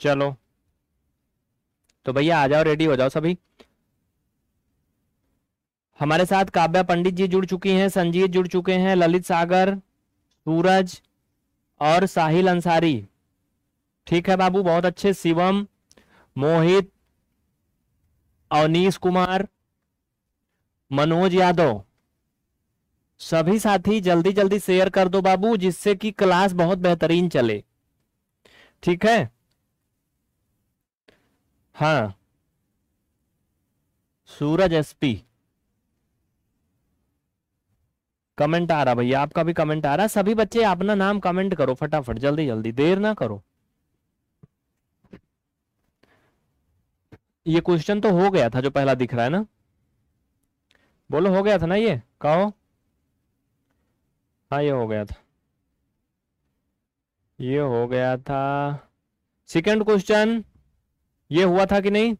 चलो तो भैया आ जाओ, रेडी हो जाओ सभी। हमारे साथ काव्या पंडित जी जुड़ चुकी हैं, संजीत जुड़ चुके हैं, ललित सागर, सूरज और साहिल अंसारी। ठीक है बाबू, बहुत अच्छे। शिवम, मोहित, अवनीश कुमार, मनोज यादव, सभी साथी जल्दी जल्दी शेयर कर दो बाबू, जिससे कि क्लास बहुत बेहतरीन चले। ठीक है। हाँ, सूरज एसपी कमेंट आ रहा भैया, आपका भी कमेंट आ रहा। सभी बच्चे अपना नाम कमेंट करो फटाफट, जल्दी जल्दी, देर ना करो। ये क्वेश्चन तो हो गया था जो पहला दिख रहा है ना, बोलो हो गया था ना, ये कहो। हाँ ये हो गया था, ये हो गया था। सेकंड क्वेश्चन ये हुआ था कि नहीं?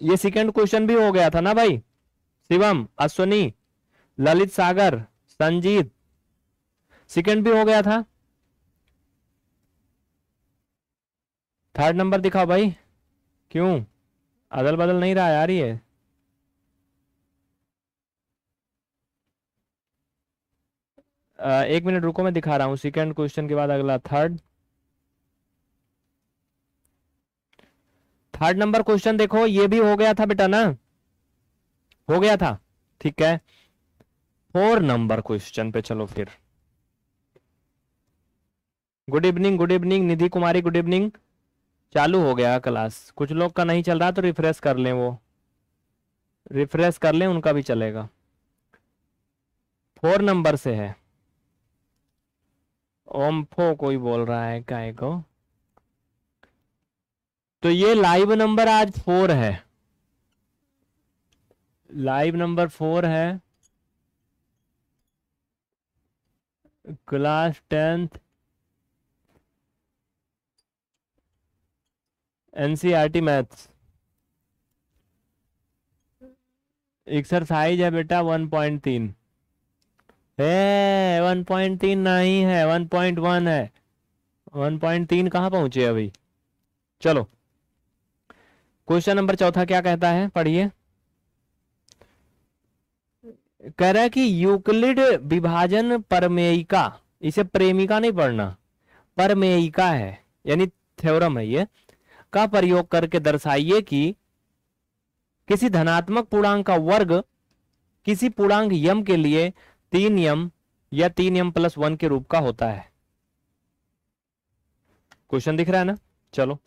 ये सेकंड क्वेश्चन भी हो गया था ना भाई। शिवम, अश्वनी, ललित सागर, संजीत, सेकंड भी हो गया था। थर्ड नंबर दिखाओ भाई। क्यों अदल बदल नहीं रहा यार ये? एक मिनट रुको, मैं दिखा रहा हूँ। सेकंड क्वेश्चन के बाद अगला थर्ड। थर्ड नंबर क्वेश्चन देखो, ये भी हो गया था बेटा ना, हो गया था। ठीक है, फोर नंबर क्वेश्चन पे चलो फिर। गुड इवनिंग, गुड इवनिंग निधि कुमारी, गुड इवनिंग। चालू हो गया क्लास, कुछ लोग का नहीं चल रहा तो रिफ्रेश कर लें, वो रिफ्रेश कर लें, उनका भी चलेगा। फोर नंबर से है। ओम्फो कोई बोल रहा है काय को। तो ये लाइव नंबर आज फोर है, लाइव नंबर फोर है। Class tenth NCERT maths exercise है बेटा 1.3 है, 1.3 नहीं है, 1.1 है। 1.3 कहाँ पहुंचे अभी? चलो क्वेश्चन नंबर चौथा क्या कहता है, पढ़िए। कह रहा है कि यूक्लिड विभाजन परमेयिका, इसे प्रेमिका नहीं पढ़ना, परमेयिका है, यानी थ्योरम है ये, का प्रयोग करके दर्शाइए कि किसी धनात्मक पूर्णांक का वर्ग किसी पूर्णांक यम के लिए 3m या 3m+1 के रूप का होता है। क्वेश्चन दिख रहा है ना? चलो,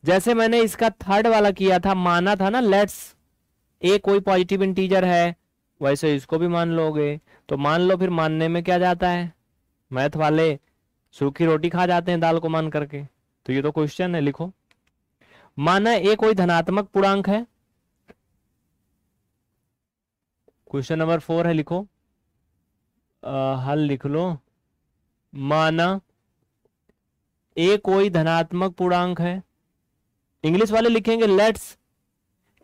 जैसे मैंने इसका थर्ड वाला किया था, माना था ना, लेट्स ए कोई पॉजिटिव इंटीजर है, वैसे इसको भी मान लोगे। तो मान लो, फिर मानने में क्या जाता है, मैथ वाले सूखी रोटी खा जाते हैं दाल को मान करके। तो ये तो क्वेश्चन है, लिखो। माना ए कोई धनात्मक पूर्णांक है, क्वेश्चन नंबर 4 है, लिखो। हल लिख लो। माना ए कोई धनात्मक पूर्णांक है, इंग्लिश वाले लिखेंगे let's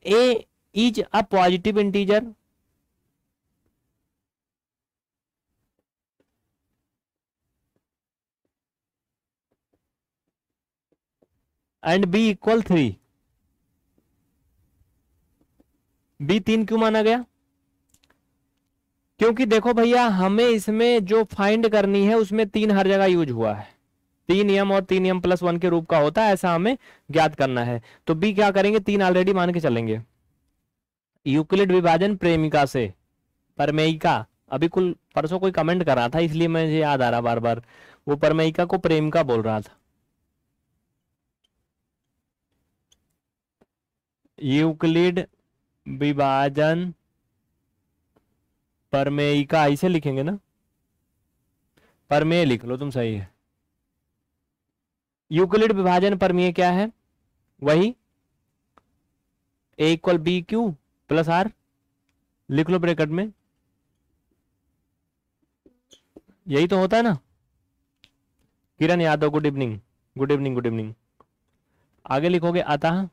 a is a positive integer and b equal 3। B 3 क्यों माना गया? क्योंकि देखो भैया, हमें इसमें जो फाइंड करनी है उसमें 3 हर जगह यूज हुआ है, 3m और 3m+1 के रूप का होता है, ऐसा हमें ज्ञात करना है। तो बी क्या करेंगे, 3 ऑलरेडी मान के चलेंगे। यूक्लिड विभाजन प्रेमिका से परमेयिका, अभी कुल परसों कोई कमेंट कर रहा था इसलिए मुझे याद आ रहा बार बार, वो परमेयिका को प्रेमिका बोल रहा था। यूक्लिड विभाजन परमेयिका इसे लिखेंगे ना, परमेय लिख लो तुम, सही है। यूक्लिड विभाजन परमेय क्या है, वही A = BQ+R, लिख लो ब्रैकेट में, यही तो होता है ना। Kiran Yadav, good evening, good evening, good evening. आगे लिखोगे अतः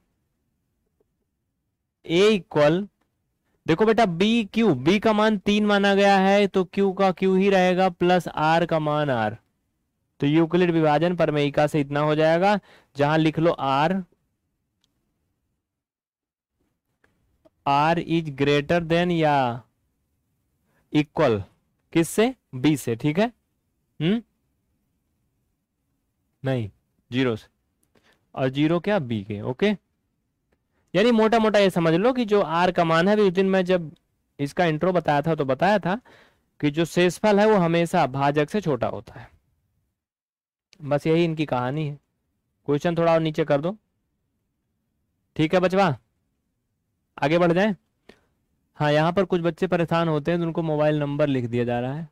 A = देखो बेटा, बी का मान 3 माना गया है, तो Q का Q ही रहेगा, प्लस R का मान R। तो यूक्लिड विभाजन परमेयिका से इतना हो जाएगा, जहां लिख लो आर इज ग्रेटर देन या इक्वल किससे, बी से, ठीक है। नहीं, जीरो से, और जीरो क्या, बी के, ओके। यानी मोटा मोटा ये समझ लो कि जो आर का मान है, उस दिन मैं जब इसका इंट्रो बताया था तो बताया था कि जो शेषफल है वो हमेशा भाजक से छोटा होता है। बस यही इनकी कहानी है। क्वेश्चन थोड़ा और नीचे कर दो, ठीक है बचवा, आगे बढ़ जाए। हाँ, यहाँ पर कुछ बच्चे परेशान होते हैं तो उनको मोबाइल नंबर लिख दिया जा रहा है।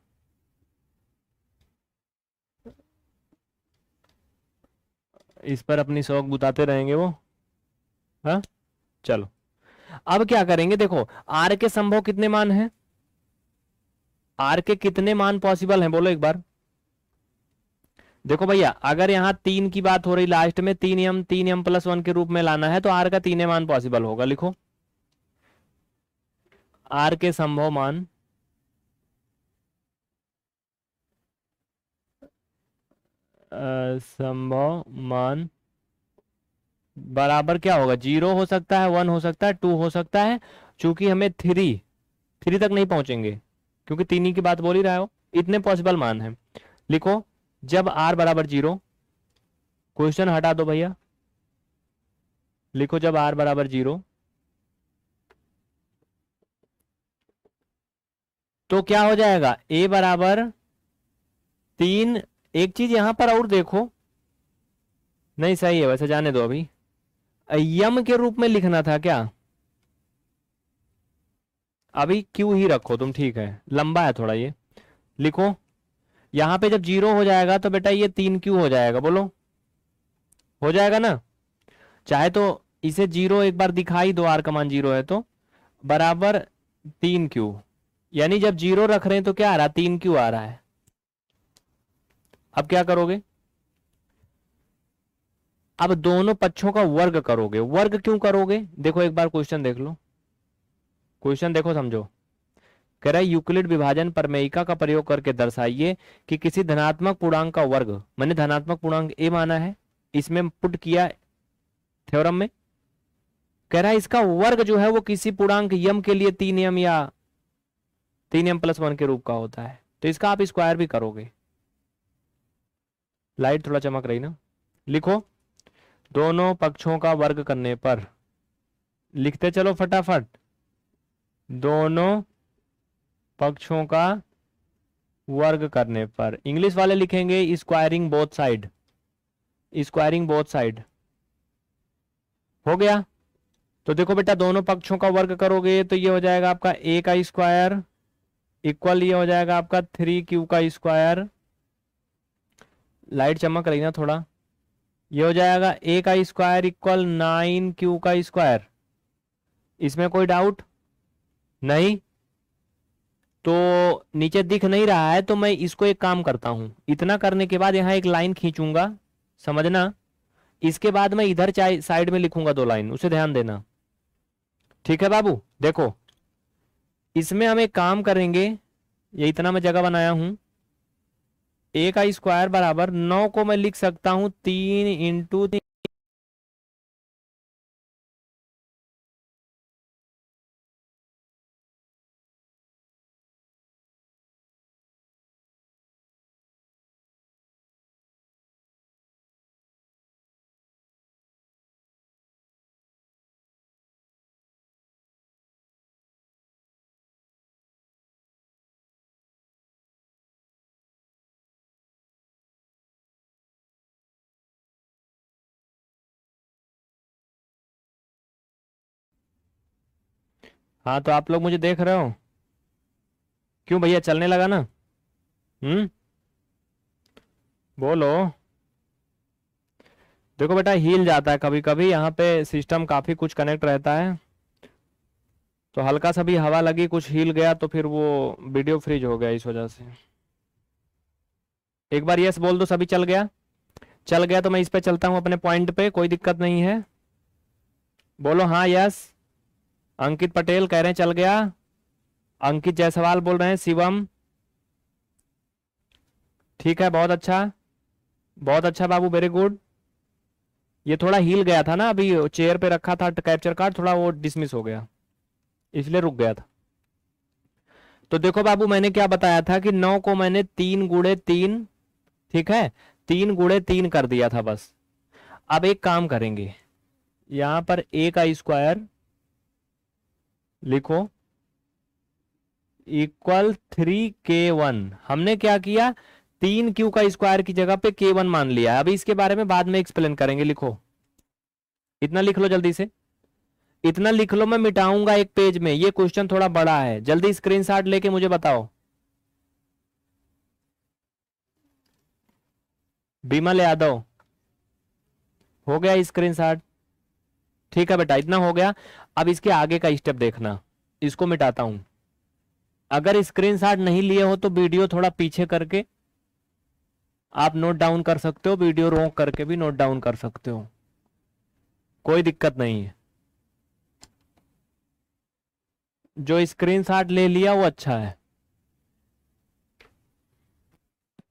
इस पर अपनी शौक बुताते रहेंगे वो। हाँ, चलो अब क्या करेंगे, देखो आर के संभव कितने मान हैं, आर के कितने मान पॉसिबल हैं, बोलो एक बार। देखो भैया, अगर यहाँ 3 की बात हो रही लास्ट में, 3m+1 के रूप में लाना है तो आर का 3 मान पॉसिबल होगा। लिखो आर के संभव मान संभव मान बराबर क्या होगा, 0 हो सकता है, 1 हो सकता है, 2 हो सकता है। चूंकि हमें 3 तक नहीं पहुंचेंगे क्योंकि 3 ही की बात बोल ही रहा हो, इतने पॉसिबल मान है। लिखो जब r बराबर 0, क्वेश्चन हटा दो भैया, लिखो जब r बराबर 0 तो क्या हो जाएगा, a बराबर 3। एक चीज यहां पर और देखो, नहीं सही है वैसे, जाने दो अभी, यम के रूप में लिखना था क्या, अभी क्यू ही रखो तुम, ठीक है, लंबा है थोड़ा ये। लिखो यहां पे जब 0 हो जाएगा तो बेटा ये 3 क्यू हो जाएगा, बोलो हो जाएगा ना। चाहे तो इसे 0 एक बार दिखाई दो, आर का मान 0 है तो, बराबर 3 क्यू, यानी जब 0 रख रहे हैं तो क्या आ रहा है, 3 क्यू आ रहा है। अब क्या करोगे, अब दोनों पक्षों का वर्ग करोगे। वर्ग क्यों करोगे, देखो एक बार क्वेश्चन देख लो, क्वेश्चन देखो समझो। कह रहा है यूक्लिड विभाजन प्रमेयिका का प्रयोग करके दर्शाइए कि किसी धनात्मक पूर्णांक का वर्ग, मैंने धनात्मक पूर्णांक ए माना है, इसमें पुट किया थ्योरम में, कह रहा है इसका वर्ग जो है वो किसी पूर्णांक यम के लिए 3m या 3m+1 के रूप का होता है, तो इसका आप स्क्वायर भी करोगे। लाइट थोड़ा चमक रही ना, लिखो दोनों पक्षों का वर्ग करने पर, लिखते चलो फटाफट, दोनों पक्षों का वर्ग करने पर, इंग्लिश वाले लिखेंगे squaring both side, squaring both side, हो गया। तो देखो बेटा दोनों पक्षों का वर्ग करोगे तो ये हो जाएगा आपका a का स्क्वायर इक्वल, ये हो जाएगा आपका 3q का स्क्वायर, लाइट चमक रही ना थोड़ा, ये हो जाएगा a का स्क्वायर इक्वल 9q का स्क्वायर। इसमें कोई डाउट नहीं, तो नीचे दिख नहीं रहा है तो मैं इसको एक काम करता हूं, इतना करने के बाद यहां एक लाइन खींचूंगा, समझना, इसके बाद मैं इधर साइड में लिखूंगा 2 लाइन, उसे ध्यान देना, ठीक है बाबू। देखो इसमें हम एक काम करेंगे, ये इतना मैं जगह बनाया हूं, a का स्क्वायर बराबर 9 को मैं लिख सकता हूं 3 × हाँ तो आप लोग मुझे देख रहे हो, क्यों भैया चलने लगा ना, बोलो। देखो बेटा हिल जाता है कभी कभी, यहाँ पे सिस्टम काफी कुछ कनेक्ट रहता है, तो हल्का सा भी हवा लगी कुछ हिल गया तो फिर वो वीडियो फ्रीज हो गया इस वजह से। एक बार यस बोल दो सभी, चल गया, चल गया तो मैं इस पे चलता हूँ अपने पॉइंट पे, कोई दिक्कत नहीं है, बोलो हाँ यस। अंकित पटेल कह रहे हैं चल गया, अंकित जायसवाल बोल रहे हैं, शिवम, ठीक है बहुत अच्छा, बहुत अच्छा बाबू, वेरी गुड। ये थोड़ा हिल गया था ना, अभी चेयर पे रखा था कैप्चर कार्ड, थोड़ा वो डिसमिस हो गया, इसलिए रुक गया था। तो देखो बाबू, मैंने क्या बताया था कि 9 को मैंने 3 × 3, ठीक है, 3 × 3 कर दिया था बस। अब एक काम करेंगे, यहां पर a का स्क्वायर लिखो इक्वल 3k1। हमने क्या किया, 3q का स्क्वायर की जगह पे k1 मान लिया। अभी इसके बारे में बाद में एक्सप्लेन करेंगे। लिखो, इतना लिख लो जल्दी से, इतना लिख लो, मैं मिटाऊंगा एक पेज में, ये क्वेश्चन थोड़ा बड़ा है। जल्दी स्क्रीनशॉट लेके मुझे बताओ। बिमल यादव, हो गया स्क्रीनशॉट? ठीक है बेटा, इतना हो गया। अब इसके आगे का स्टेप देखना, इसको मिटाता हूं। अगर स्क्रीनशॉट नहीं लिए हो तो वीडियो थोड़ा पीछे करके आप नोट डाउन कर सकते हो, वीडियो रोक करके भी नोट डाउन कर सकते हो, कोई दिक्कत नहीं है। जो स्क्रीनशॉट ले लिया वो अच्छा है।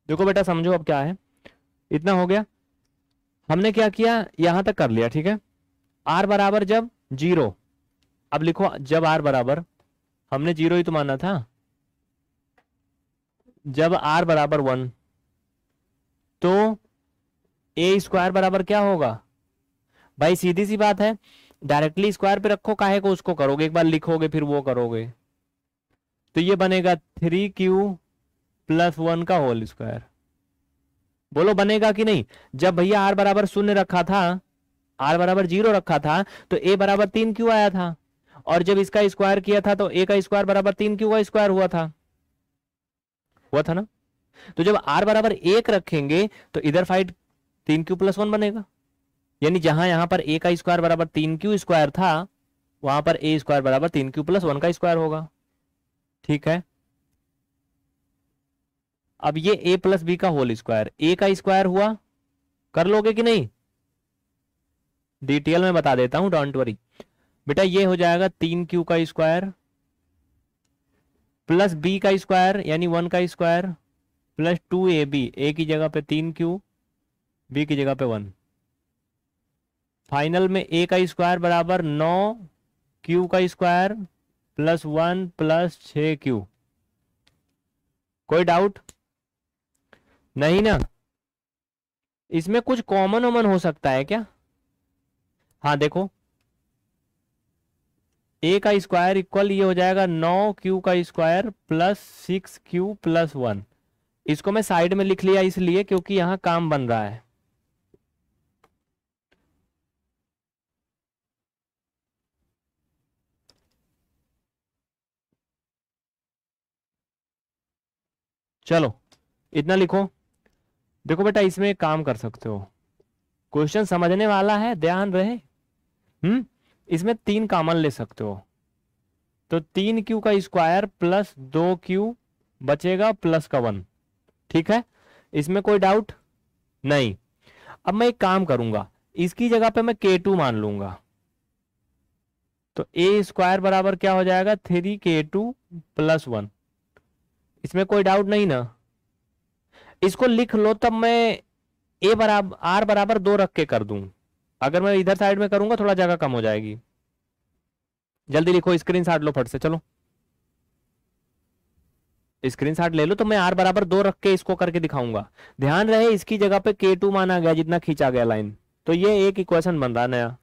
देखो बेटा, समझो अब क्या है। इतना हो गया, हमने क्या किया, यहां तक कर लिया, ठीक है। आर बराबर जब 0, अब लिखो जब आर बराबर, हमने 0 ही तो माना था, जब आर बराबर 1 तो ए स्क्वायर बराबर क्या होगा भाई? सीधी सी बात है, डायरेक्टली स्क्वायर पे रखो, काहे को उसको करोगे, एक बार लिखोगे फिर वो करोगे। तो ये बनेगा 3q+1 का होल स्क्वायर। बोलो बनेगा कि नहीं? जब भैया आर बराबर 0 रखा था, आर बराबर 0 रखा था, तो ए बराबर 3q आया था, और जब इसका स्क्वायर किया था तो ए का स्क्वायर बराबर 3q का स्क्वायर हुआ था ना? तो जब आर बराबर 1 रखेंगे तो इधर साइड 3q+1 बनेगा, यानी जहां यहां पर ए का स्क्वायर बराबर 3q स्क्वायर था, वहां पर ए स्क्वायर बराबर 3q+1 का स्क्वायर होगा। ठीक है, अब ये a प्लस बी का होल स्क्वायर, ए का स्क्वायर हुआ, कर लोगे कि नहीं? डिटेल में बता देता हूं, डोंट वरी बेटा। ये हो जाएगा 3q का स्क्वायर प्लस बी का स्क्वायर यानी 1 का स्क्वायर प्लस 2ab, ए की जगह पे 3q, बी की जगह पे 1। फाइनल में a का स्क्वायर बराबर 9q का स्क्वायर प्लस 1 प्लस 6q। कोई डाउट नहीं ना? इसमें कुछ कॉमन वॉमन हो सकता है क्या? हाँ देखो, a का स्क्वायर इक्वल ये हो जाएगा 9q का स्क्वायर प्लस 6q+1। इसको मैं साइड में लिख लिया इसलिए क्योंकि यहां काम बन रहा है। चलो इतना लिखो। देखो बेटा, इसमें एक काम कर सकते हो, क्वेश्चन समझने वाला है, ध्यान रहे। इसमें 3 कॉमन ले सकते हो, तो 3q का स्क्वायर प्लस 2q बचेगा प्लस का 1। ठीक है, इसमें कोई डाउट नहीं। अब मैं एक काम करूंगा, इसकी जगह पे मैं k2 मान लूंगा, तो a स्क्वायर बराबर क्या हो जाएगा 3k2+1। इसमें कोई डाउट नहीं ना? इसको लिख लो, तब मैं a बराबर r बराबर 2 रख के कर दूं। अगर मैं इधर साइड में करूंगा थोड़ा जगह कम हो जाएगी। जल्दी लिखो, स्क्रीनशॉट लो फट से, चलो स्क्रीनशॉट ले लो, तो मैं r बराबर 2 रख के इसको करके दिखाऊंगा। ध्यान रहे, इसकी जगह पे k2 माना गया जितना खींचा गया लाइन, तो ये एक इक्वेशन बन रहा नया।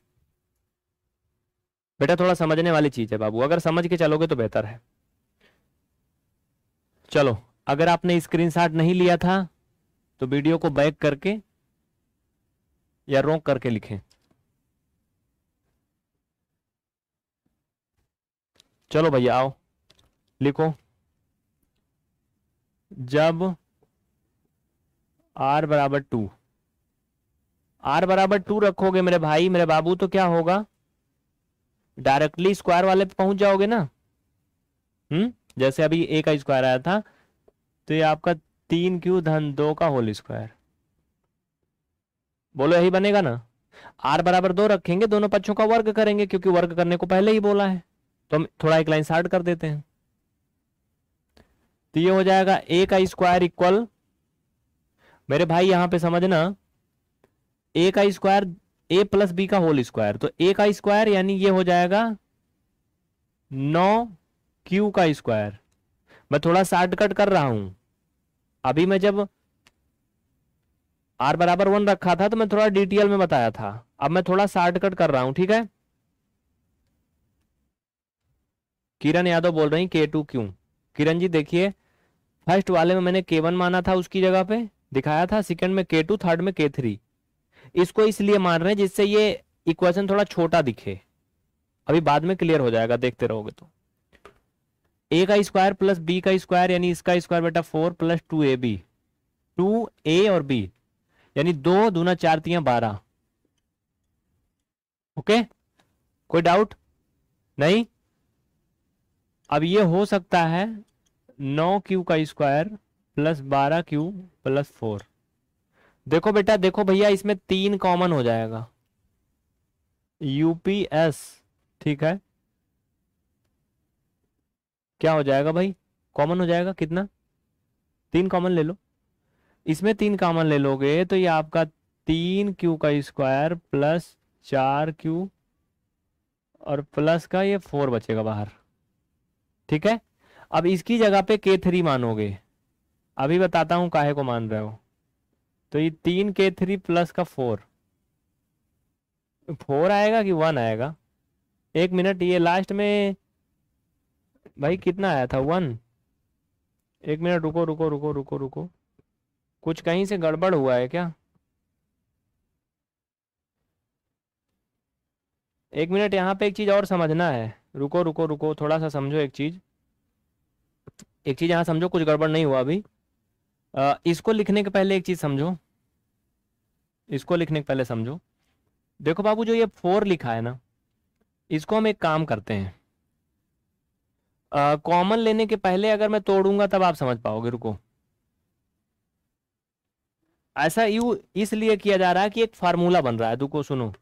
बेटा थोड़ा समझने वाली चीज है बाबू, अगर समझ के चलोगे तो बेहतर है। चलो, अगर आपने स्क्रीनशॉट नहीं लिया था तो वीडियो को बैक करके या रोक करके लिखें। चलो भैया आओ, लिखो जब r बराबर 2, r बराबर 2 रखोगे मेरे भाई मेरे बाबू, तो क्या होगा, डायरेक्टली स्क्वायर वाले पे पहुंच जाओगे ना। जैसे अभी a का स्क्वायर आया था, तो ये आपका 3q-2 का होल स्क्वायर। बोलो यही बनेगा ना? r बराबर 2 रखेंगे, दोनों पक्षों का वर्ग करेंगे क्योंकि वर्ग करने को पहले ही बोला है, तो हम थोड़ा एक लाइन शार्ट कर देते हैं। तो ये हो जाएगा a का स्क्वायर इक्वल मेरे भाई यहाँ पे समझना, ए का स्क्वायर ए प्लस बी का होल स्क्वायर, तो ए का स्क्वायर यानी ये हो जाएगा 9 क्यू का स्क्वायर। मैं थोड़ा शॉर्टकट कर रहा हूं, अभी मैं जब r = 1 रखा था तो मैं थोड़ा डिटेल में बताया था, अब मैं थोड़ा शॉर्टकट कर रहा हूं, ठीक है। किरण यादव बोल रही K2 क्यों? किरण जी देखिए, फर्स्ट वाले में मैंने K1 माना था, उसकी जगह पे दिखाया था, सेकंड में K2, थर्ड में K3। इसको इसलिए मान रहे हैं जिससे ये इक्वेशन थोड़ा छोटा दिखे, अभी बाद में क्लियर हो जाएगा, देखते रहोगे तो। ए का स्क्वायर प्लस बी का स्क्वायर यानी इसका स्क्वायर बेटा 4 प्लस 2ab, 2a और b यानी 2 दूना 4 × 3 = 12। ओके, कोई डाउट नहीं? अब ये हो सकता है 9 क्यू का स्क्वायर प्लस 12 क्यू प्लस 4। देखो बेटा, देखो भैया, इसमें 3 कॉमन हो जाएगा, यूपीएस, ठीक है। क्या हो जाएगा भाई? कॉमन हो जाएगा कितना? 3 कॉमन ले लो, इसमें 3 कॉमन ले लोगे तो ये आपका 3 क्यू का स्क्वायर प्लस 4 क्यू और प्लस का ये 4 बचेगा बाहर, ठीक है। अब इसकी जगह पे K3 मानोगे, अभी बताता हूं काहे को मान रहे हो। तो ये 3 K3 प्लस का 4, 4 आएगा कि 1 आएगा? एक मिनट, ये लास्ट में भाई कितना आया था? 1। एक मिनट, रुको रुको रुको रुको रुको, कुछ कहीं से गड़बड़ हुआ है क्या? एक मिनट, यहाँ पे एक चीज और समझना है, रुको रुको रुको, थोड़ा सा समझो एक चीज, एक चीज यहाँ समझो, कुछ गड़बड़ नहीं हुआ अभी। इसको लिखने के पहले एक चीज समझो, इसको लिखने के पहले समझो। देखो बाबू, जो ये 4 लिखा है ना, इसको हम एक काम करते हैं, कॉमन लेने के पहले अगर मैं तोड़ूंगा तब आप समझ पाओगे, रुको। ऐसा यू इसलिए किया जा रहा है कि एक फार्मूला बन रहा है, रुको सुनो।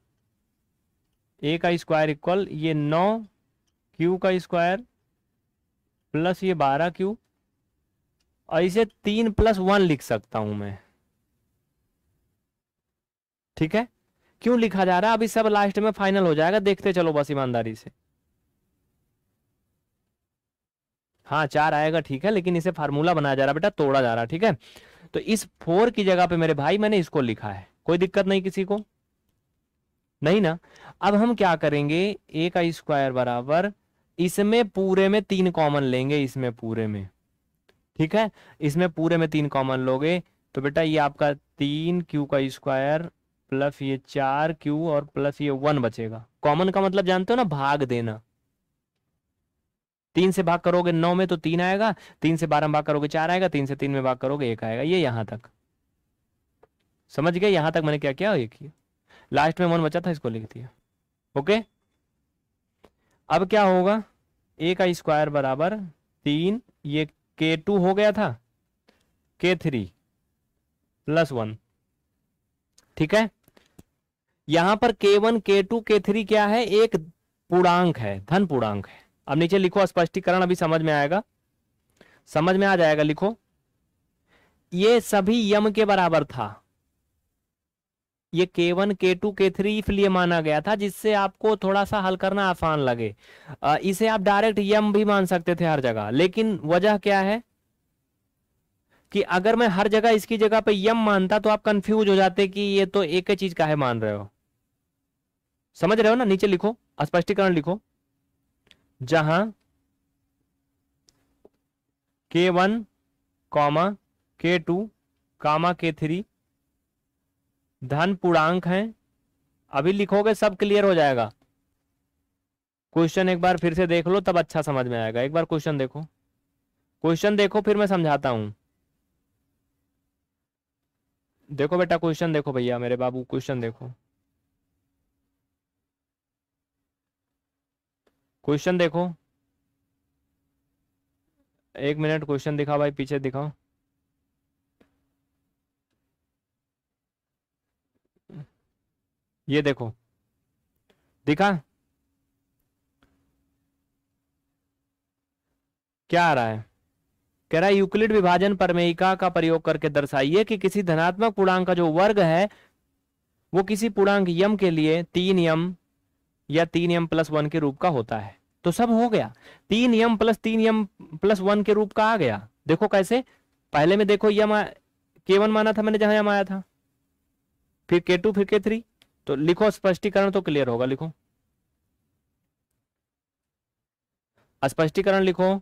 ए का स्क्वायर इक्वल ये 9 क्यू का स्क्वायर प्लस ये 12 क्यू, और इसे 3 + 1 लिख सकता हूं मैं, ठीक है। क्यों लिखा जा रहा है अभी सब लास्ट में फाइनल हो जाएगा, देखते चलो बस ईमानदारी से। हाँ 4 आएगा, ठीक है, लेकिन इसे फार्मूला बनाया जा रहा है बेटा, तोड़ा जा रहा है, ठीक है। तो इस 4 की जगह पे मेरे भाई मैंने इसको लिखा है, कोई दिक्कत नहीं किसी को? नहीं ना? अब हम क्या करेंगे, ए का स्क्वायर बराबर, इसमें पूरे में 3 कॉमन लेंगे, इसमें पूरे में, ठीक है। इसमें पूरे में 3 कॉमन लोगे तो बेटा ये आपका 3 क्यू का स्क्वायर प्लस ये 4 क्यू और प्लस ये 1 बचेगा। कॉमन का मतलब जानते हो ना, भाग देना। 3 से भाग करोगे 9 में तो 3 आएगा, 3 से 12 में भाग करोगे 4 आएगा, 3 से 3 में भाग करोगे 1 आएगा। ये यहां तक समझ गए? यहां तक मैंने क्या किया, ये किया, लास्ट में 1 बचा था, इसको लिख दिया। ओके, अब क्या होगा, ए का स्क्वायर बराबर 3, ये K2 हो गया था, K3 प्लस 1, ठीक है। यहां पर K1 K2 K3 क्या है, एक पूर्णांक है, धन पूर्णांक है। अब नीचे लिखो, स्पष्टीकरण अभी समझ में आएगा, समझ में आ जाएगा, लिखो। ये सभी यम के बराबर था, ये K1 K2 K3 इसलिए माना गया था जिससे आपको थोड़ा सा हल करना आसान लगे। इसे आप डायरेक्ट यम भी मान सकते थे हर जगह, लेकिन वजह क्या है कि अगर मैं हर जगह इसकी जगह पे यम मानता तो आप कंफ्यूज हो जाते कि ये तो एक ही चीज काहे मान रहे हो। समझ रहे हो ना? नीचे लिखो, स्पष्टीकरण लिखो, जहां K1 कॉमा K2 कामा K3 धन पूर्णांक हैं। अभी लिखोगे सब क्लियर हो जाएगा। क्वेश्चन एक बार फिर से देख लो, तब अच्छा समझ में आएगा। एक बार क्वेश्चन देखो, क्वेश्चन देखो, फिर मैं समझाता हूं। देखो बेटा, क्वेश्चन देखो भैया, मेरे बाबू क्वेश्चन देखो, क्वेश्चन देखो। एक मिनट, क्वेश्चन दिखाओ भाई, पीछे दिखाओ। ये देखो, दिखा क्या आ रहा है? कह रहा है यूक्लिड विभाजन प्रमेयिका का प्रयोग करके दर्शाइए कि किसी धनात्मक पूर्णांक का जो वर्ग है वो किसी पूर्णांक यम के लिए 3m या 3m+1 के रूप का होता है। तो सब हो गया, 3m+3m+1 के रूप का आ गया। देखो कैसे, पहले में देखो यम K1 माना था मैंने जहां यम आया था, फिर K2 फिर K3। तो लिखो स्पष्टीकरण तो क्लियर होगा, लिखो स्पष्टीकरण लिखो।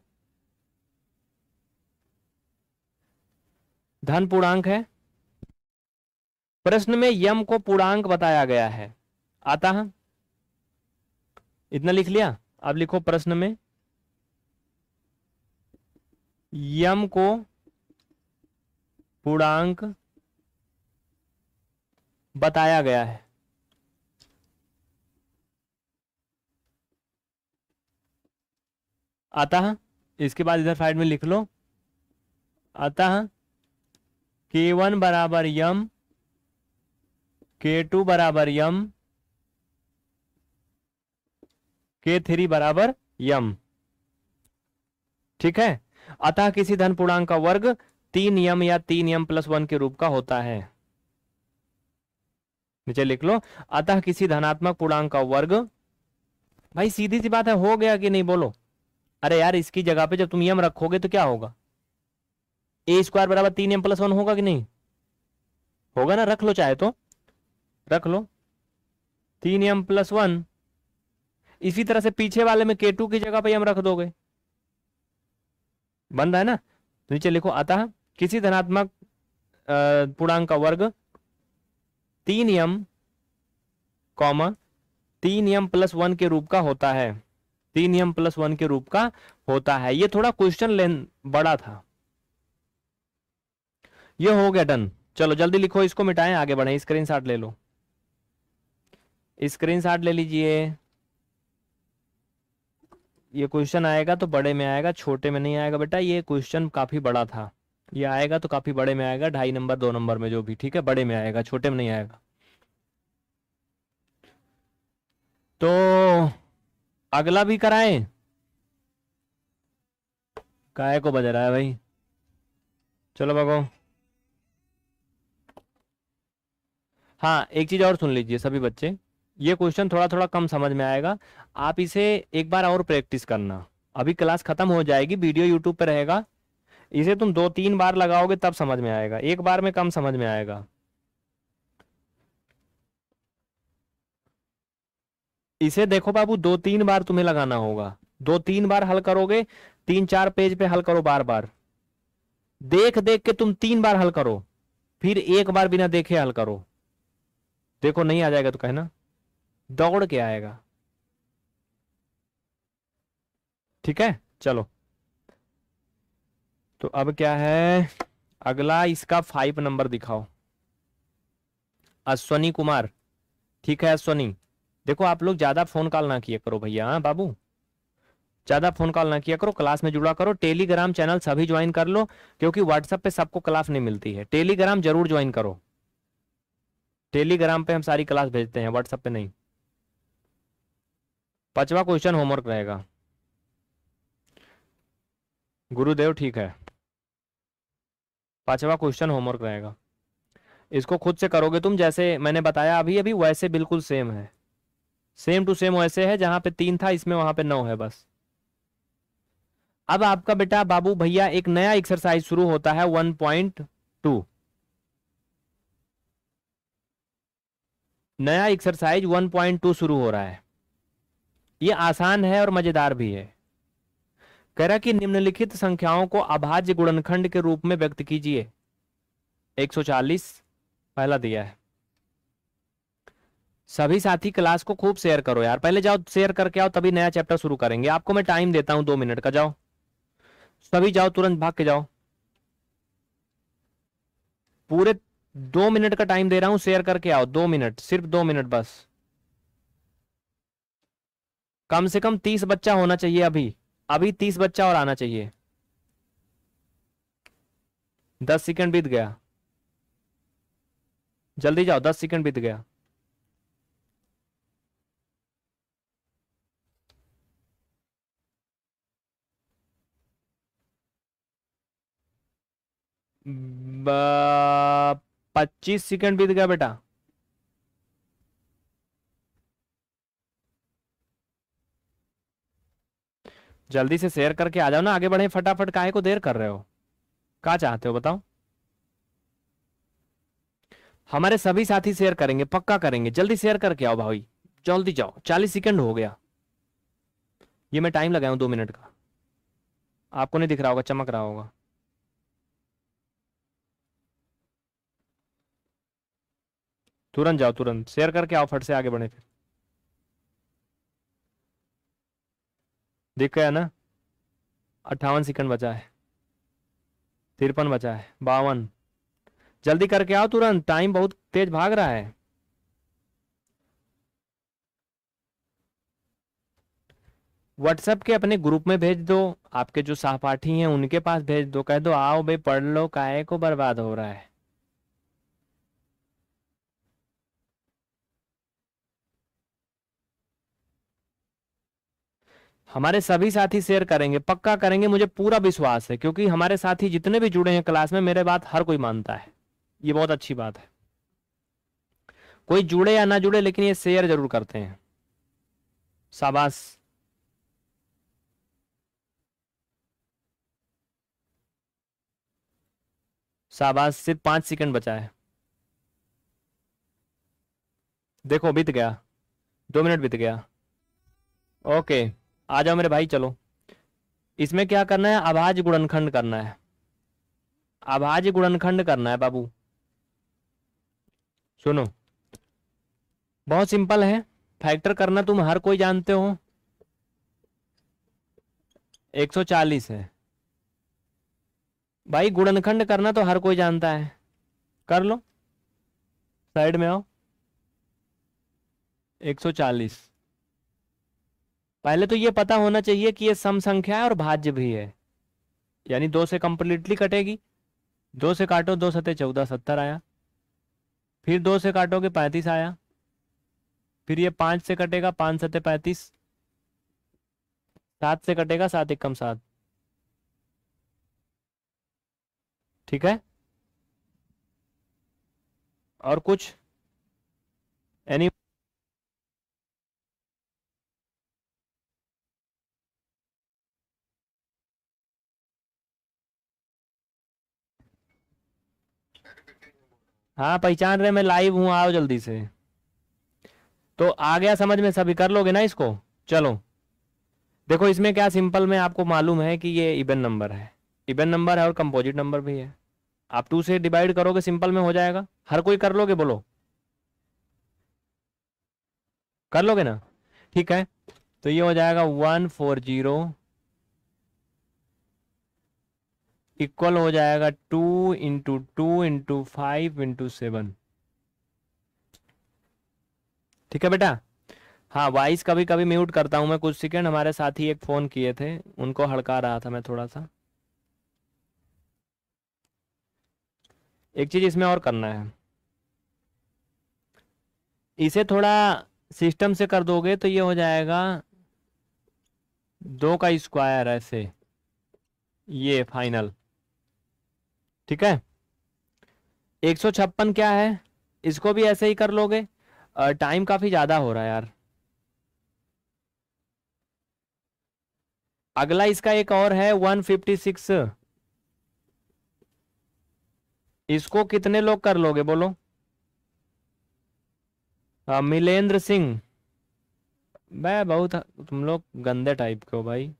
धन पूर्णांक है, प्रश्न में यम को पूर्णांक बताया गया है, आता है इतना लिख लिया। अब लिखो प्रश्न में यम को पूर्णांक बताया गया है। आता है, इसके बाद इधर साइड में लिख लो, आता है K1 बराबर यम, K2 बराबर यम, K3 बराबर यम। ठीक है, अतः किसी धन पूर्णांक का वर्ग 3m या 3m+1 के रूप का होता है। नीचे लिख लो, अतः किसी धनात्मक पूर्णांक का वर्ग। भाई सीधी सी बात है, हो गया कि नहीं बोलो। अरे यार इसकी जगह पे जब तुम यम रखोगे तो क्या होगा, a² बराबर 3m+1 होगा कि नहीं होगा ना, रख लो चाहे तो रख लो 3m+1। इसी तरह से पीछे वाले में K2 की जगह पे यम रख दोगे, बन रहा है ना। तो नीचे लिखो, अतः किसी धनात्मक पूर्णांक का वर्ग 3m, 3m+1 के रूप का होता है, 3m+1 के रूप का होता है। ये थोड़ा क्वेश्चन लेंथ बड़ा था। ये हो गया डन। चलो जल्दी लिखो, इसको मिटाएं, आगे बढ़ें। स्क्रीनशॉट ले लो, स्क्रीनशॉट ले लीजिए। ये क्वेश्चन आएगा तो बड़े में आएगा, छोटे में नहीं आएगा बेटा। ये क्वेश्चन काफी बड़ा था, ये आएगा तो काफी बड़े में आएगा, 2.5 नंबर 2 नंबर में जो भी, ठीक है, बड़े में आएगा, छोटे में नहीं आएगा। तो अगला भी कराएं, काहे को बज रहा है भाई, चलो भगो। हाँ एक चीज और सुन लीजिए सभी बच्चे, ये क्वेश्चन थोड़ा थोड़ा कम समझ में आएगा, आप इसे एक बार और प्रैक्टिस करना। अभी क्लास खत्म हो जाएगी, वीडियो यूट्यूब पे रहेगा, इसे तुम 2-3 बार लगाओगे तब समझ में आएगा, एक बार में कम समझ में आएगा। इसे देखो बाबू 2-3 बार तुम्हें लगाना होगा, 2-3 बार हल करोगे, 3-4 पेज पे हल करो, बार बार देख देख के तुम 3 बार हल करो, फिर एक बार बिना देखे हल करो। देखो नहीं आ जाएगा तो कहना, दौड़ के आएगा। ठीक है चलो, तो अब क्या है अगला, इसका 5 नंबर दिखाओ। अश्वनी कुमार, ठीक है अश्वनी। देखो आप लोग ज्यादा फोन कॉल ना किया करो भैया, हाँ बाबू, ज्यादा फोन कॉल ना किया करो, क्लास में जुड़ा करो। टेलीग्राम चैनल सभी ज्वाइन कर लो, क्योंकि व्हाट्सएप पे सबको क्लास नहीं मिलती है, टेलीग्राम जरूर ज्वाइन करो। टेलीग्राम पे हम सारी क्लास भेजते हैं, व्हाट्सएप पे नहीं। 5वां क्वेश्चन होमवर्क रहेगा, गुरुदेव ठीक है, 5वां क्वेश्चन होमवर्क रहेगा। इसको खुद से करोगे तुम, जैसे मैंने बताया अभी अभी वैसे बिल्कुल सेम है, सेम टू सेम वैसे है, जहां पे 3 था इसमें वहां पे 9 है बस। अब आपका बेटा बाबू भैया एक नया एक्सरसाइज शुरू होता है 1.2, नया एक्सरसाइज 1.2 शुरू हो रहा है। ये आसान है और मजेदार भी है। कह रहा कि निम्नलिखित संख्याओं को अभाज्य गुणनखंड के रूप में व्यक्त कीजिए। 140 पहला दिया है। सभी साथी क्लास को खूब शेयर करो यार, पहले जाओ शेयर करके आओ, तभी नया चैप्टर शुरू करेंगे। आपको मैं टाइम देता हूं 2 मिनट का, जाओ सभी जाओ, तुरंत भाग के जाओ, पूरे 2 मिनट का टाइम दे रहा हूं, शेयर करके आओ, 2 मिनट, सिर्फ 2 मिनट बस। कम से कम 30 बच्चा होना चाहिए, अभी अभी 30 बच्चा और आना चाहिए। 10 सेकंड बीत गया, जल्दी जाओ, 10 सेकंड बीत गया। 25 सेकंड बीत गया बेटा। जल्दी से शेयर करके आ जाओ ना, आगे बढ़े फटाफट, काहे को देर कर रहे हो, क्या चाहते हो बताओ। हमारे सभी साथी शेयर करेंगे, पक्का करेंगे, जल्दी शेयर करके आओ भाई, जल्दी जाओ, 40 सेकंड हो गया। ये मैं टाइम लगाया हूं 2 मिनट का, आपको नहीं दिख रहा होगा, चमक रहा होगा। तुरंत जाओ, तुरंत शेयर करके आओ, फट से आगे बढ़े फिर। दिख गया ना? 58 सेकंड बचा है, 53 बचा है, 52। जल्दी करके आओ तुरंत, टाइम बहुत तेज भाग रहा है। व्हाट्सएप के अपने ग्रुप में भेज दो, आपके जो सहपाठी हैं उनके पास भेज दो, कह दो आओ भाई पढ़ लो, काहे को बर्बाद हो रहा है। हमारे सभी साथी शेयर करेंगे, पक्का करेंगे, मुझे पूरा विश्वास है, क्योंकि हमारे साथी जितने भी जुड़े हैं क्लास में, मेरे बात हर कोई मानता है, ये बहुत अच्छी बात है। कोई जुड़े या ना जुड़े, लेकिन ये शेयर जरूर करते हैं। शाबाश। शाबाश, सिर्फ 5 सेकंड बचा है। देखो बीत गया, 2 मिनट बीत गया। ओके, आ जाओ मेरे भाई, चलो। इसमें क्या करना है, अभाज्य गुणनखंड करना है, अभाज्य गुणनखंड करना है बाबू। सुनो, बहुत सिंपल है, फैक्टर करना तुम हर कोई जानते हो। 140 है भाई, गुणनखंड करना तो हर कोई जानता है, कर लो, साइड में आओ। 140, पहले तो ये पता होना चाहिए कि ये सम संख्या है और भाज्य भी है, यानी 2 से कंप्लीटली कटेगी। 2 से काटो, 2 सते 14, 70 आया। फिर 2 से काटोगे 35 आया। फिर ये 5 से कटेगा, 5 सते 35। 7 से कटेगा, 7 एकम 7। ठीक है, और कुछ एनी? हाँ पहचान रहे, मैं लाइव हूँ, आओ जल्दी से। तो आ गया समझ में, सभी कर लोगे ना इसको? चलो देखो, इसमें क्या सिंपल में आपको मालूम है कि ये इवन नंबर है, इवन नंबर है और कंपोजिट नंबर भी है। आप 2 से डिवाइड करोगे, सिंपल में हो जाएगा, हर कोई कर लोगे, बोलो कर लोगे ना? ठीक है, तो ये हो जाएगा 140 इक्वल हो जाएगा 2 × 2 × 5 × 7। ठीक है बेटा? हाँ, वॉइस कभी कभी म्यूट करता हूँ मैं कुछ सेकंड, हमारे साथी एक फोन किए थे, उनको हड़का रहा था मैं थोड़ा सा। एक चीज इसमें और करना है, इसे थोड़ा सिस्टम से कर दोगे तो ये हो जाएगा 2 का स्क्वायर ऐसे, ये फाइनल। ठीक है, 156 क्या है, इसको भी ऐसे ही कर लोगे। टाइम काफी ज्यादा हो रहा है यार। अगला इसका एक और है 156, इसको कितने लोग कर लोगे बोलो? मिलेंद्र सिंह, मैं बहुत, तुम लोग गंदे टाइप के हो भाई।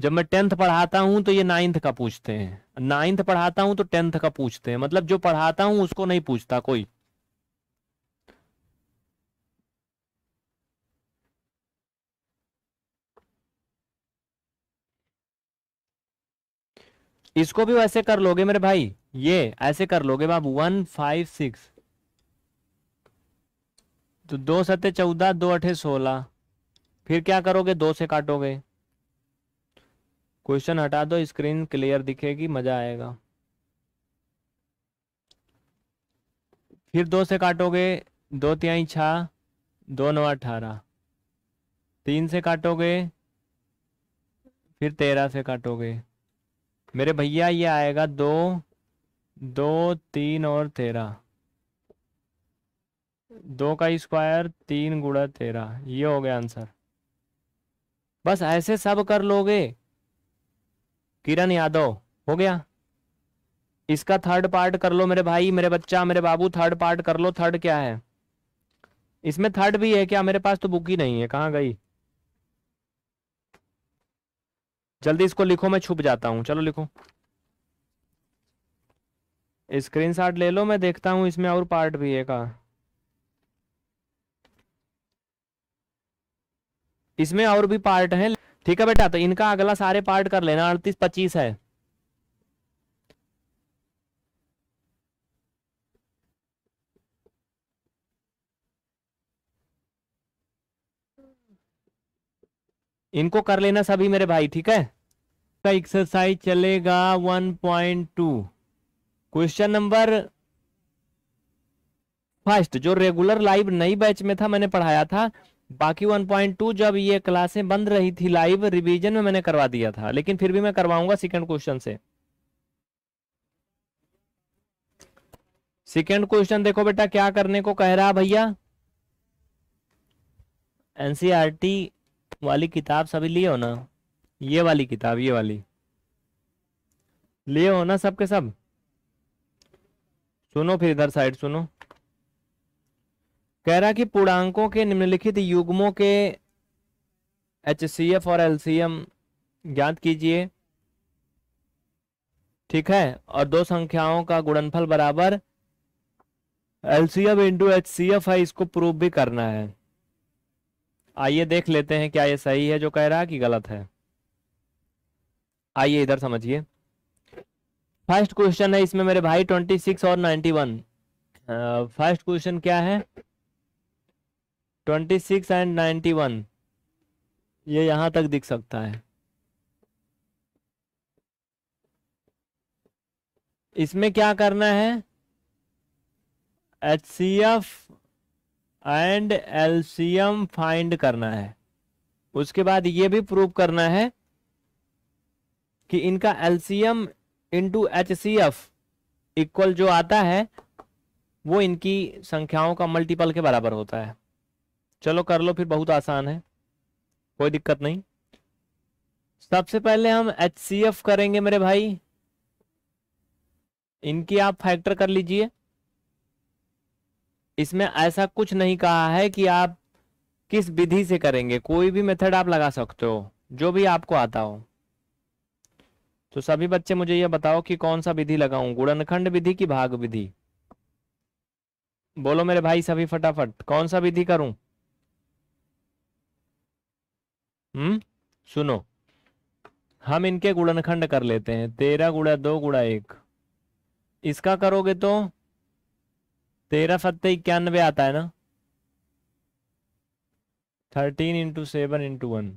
जब मैं 10th पढ़ाता हूं तो ये 9th का पूछते हैं, 9th पढ़ाता हूं तो 10th का पूछते हैं, मतलब जो पढ़ाता हूं उसको नहीं पूछता कोई। इसको भी वैसे कर लोगे मेरे भाई, ये ऐसे कर लोगे बाबू, 156, तो 2 सते 14, 2 8 16। फिर क्या करोगे, 2 से काटोगे। क्वेश्चन हटा दो, स्क्रीन क्लियर दिखेगी, मजा आएगा। फिर 2 से काटोगे, 2 × 3 = 6, 2 × 9 = 18। 3 से काटोगे, फिर 13 से काटोगे, मेरे भैया ये आएगा 2 2, 3 और 13, 2 का स्क्वायर 3 गुणा 13, ये हो गया आंसर। बस ऐसे सब कर लोगे। किरण यादव, हो गया। इसका थर्ड पार्ट कर लो मेरे भाई, मेरे बच्चा, मेरे बाबू, थर्ड पार्ट कर लो। थर्ड क्या है इसमें? थर्ड भी है क्या? मेरे पास तो बुक ही नहीं है, कहाँ गई? जल्दी इसको लिखो, मैं छुप जाता हूँ। चलो लिखो, स्क्रीनशॉट ले लो, मैं देखता हूँ इसमें और पार्ट भी है का। इसमें और भी पार्ट है। ठीक है बेटा, तो इनका अगला सारे पार्ट कर लेना। 38, 25 है। इनको कर लेना सभी मेरे भाई, ठीक है। का एक्सरसाइज चलेगा 1.2। क्वेश्चन नंबर फर्स्ट, जो रेगुलर लाइव नई बैच में था मैंने पढ़ाया था। बाकी 1.2 जब ये क्लासें बंद रही थी लाइव रिवीजन में मैंने करवा दिया था, लेकिन फिर भी मैं करवाऊंगा सेकंड क्वेश्चन से। सेकंड क्वेश्चन देखो बेटा, क्या करने को कह रहा भैया। एनसीईआरटी वाली किताब सभी लिए हो ना? ये वाली किताब, ये वाली लिए हो ना सबके सब? सुनो फिर, इधर साइड सुनो। कह रहा कि पूर्णांकों के निम्नलिखित युग्मों के HCF और LCM ज्ञात कीजिए। ठीक है, और दो संख्याओं का गुणनफल बराबर LCM इंटू HCF है, इसको प्रूव भी करना है। आइए देख लेते हैं क्या ये सही है जो कह रहा है कि गलत है। आइए इधर समझिए। फर्स्ट क्वेश्चन है इसमें मेरे भाई 26 और 91। फर्स्ट क्वेश्चन क्या है? 26 एंड 91, ये यहां तक दिख सकता है। इसमें क्या करना है? HCF एंड LCM फाइंड करना है। उसके बाद ये भी प्रूव करना है कि इनका LCM इंटू HCF इक्वल जो आता है वो इनकी संख्याओं का मल्टीपल के बराबर होता है। चलो कर लो फिर, बहुत आसान है, कोई दिक्कत नहीं। सबसे पहले हम HCF करेंगे मेरे भाई, इनकी आप फैक्टर कर लीजिए। इसमें ऐसा कुछ नहीं कहा है कि आप किस विधि से करेंगे, कोई भी मेथड आप लगा सकते हो जो भी आपको आता हो। तो सभी बच्चे मुझे ये बताओ कि कौन सा विधि लगाऊं, गुणनखंड विधि की भाग विधि? बोलो मेरे भाई सभी फटाफट, कौन सा विधि करूं? सुनो, हम इनके गुणनखंड कर लेते हैं। 13 गुणा 2 गुणा 1, इसका करोगे तो 13 सत्ते 91 आता है ना। 13 इंटू 7 इंटू 1।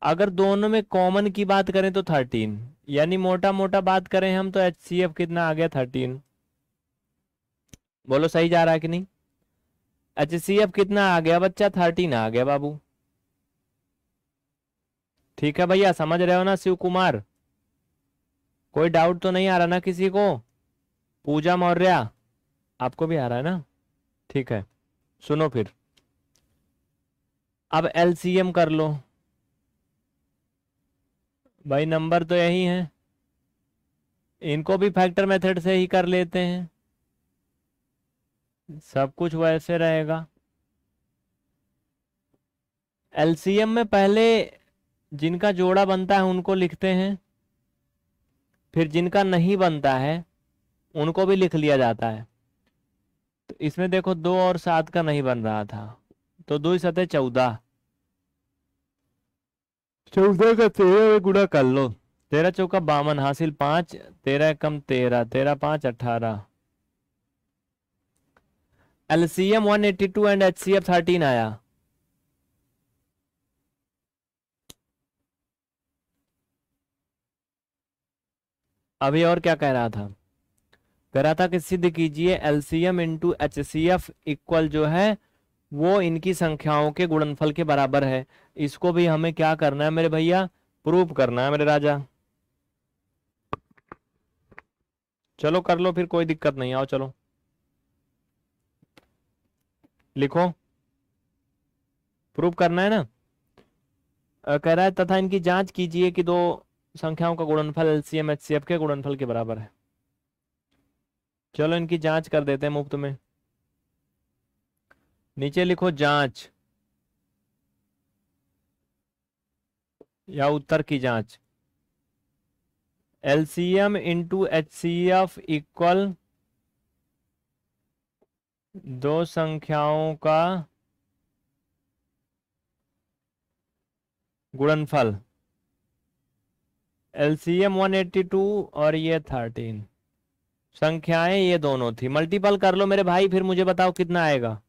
अगर दोनों में कॉमन की बात करें तो 13, यानी मोटा मोटा बात करें हम तो HCF कितना आ गया? 13। बोलो सही जा रहा है कि नहीं? HCF कितना आ गया बच्चा? 13 आ गया बाबू। ठीक है भैया, समझ रहे हो ना शिव कुमार? कोई डाउट तो नहीं आ रहा ना किसी को? पूजा मौर्य, आपको भी आ रहा है ना? ठीक है, सुनो फिर, अब LCM कर लो भाई, नंबर तो यही है। इनको भी फैक्टर मेथड से ही कर लेते हैं, सब कुछ वैसे रहेगा। LCM में पहले जिनका जोड़ा बनता है उनको लिखते हैं, फिर जिनका नहीं बनता है उनको भी लिख लिया जाता है। तो इसमें देखो 2 और 7 का नहीं बन रहा था, तो 2 सतह 14, 14 का 13 में गुणा कर लो। 13 चौका 52, हासिल 5, 13 कम 13, 13 5 18। LCM 182 एंड HCF 13 आया। अभी और क्या कह रहा था? कह रहा था कि सिद्ध कीजिए LCM इंटू HCF इक्वल जो है वो इनकी संख्याओं के गुणनफल के बराबर है। इसको भी हमें क्या करना है मेरे भैया? प्रूव करना है मेरे राजा। चलो कर लो फिर, कोई दिक्कत नहीं, आओ चलो लिखो, प्रूव करना है ना। कह रहा है तथा इनकी जांच कीजिए कि दो संख्याओं का गुणनफल एलसीएम एचसीएफ के गुणनफल के बराबर है। चलो इनकी जांच कर देते हैं मुफ्त में। नीचे लिखो जांच या उत्तर की जांच। एलसीएम इंटू एचसीएफ इक्वल दो संख्याओं का गुणनफल। एलसीएम 182 और ये 13, संख्याएं ये दोनों थी। मल्टीपल कर लो मेरे भाई, फिर मुझे बताओ कितना आएगा।